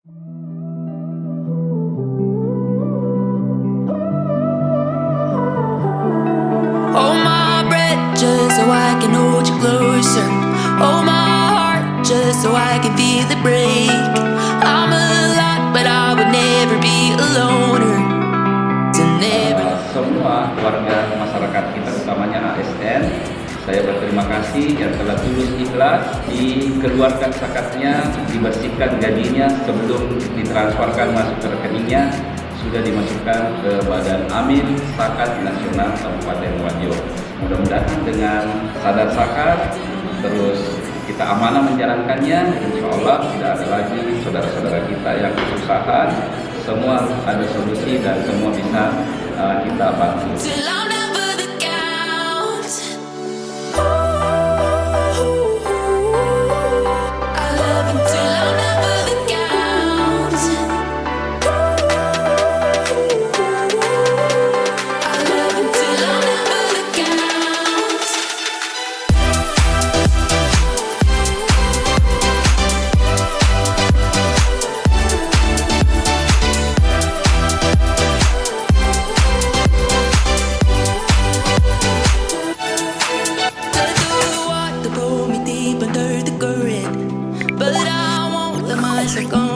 Hold my breath just so I can hold you closer. Hold my heart just so I can feel it break. I'm a lot, but I would never be a loner. To never. Semua warga masyarakat kita, utamanya ASN, saya berterima kasih yang telah tulus ikhlas dikeluarkan zakatnya, dibersihkan gajinya sebelum ditransferkan masuk ke rekeningnya, sudah dimasukkan ke Badan Amil Zakat Nasional Kabupaten Wajo. Mudah-mudahan dengan sadar zakat, terus kita amanah menjalankannya, insya Allah tidak ada lagi saudara-saudara kita yang kesusahan. Semua ada solusi dan semua bisa kita bantu. Till I'm never the count. I love you till I'm never the count. I love you till I'm never the count. The pull me deep under the current, but I won't let myself go.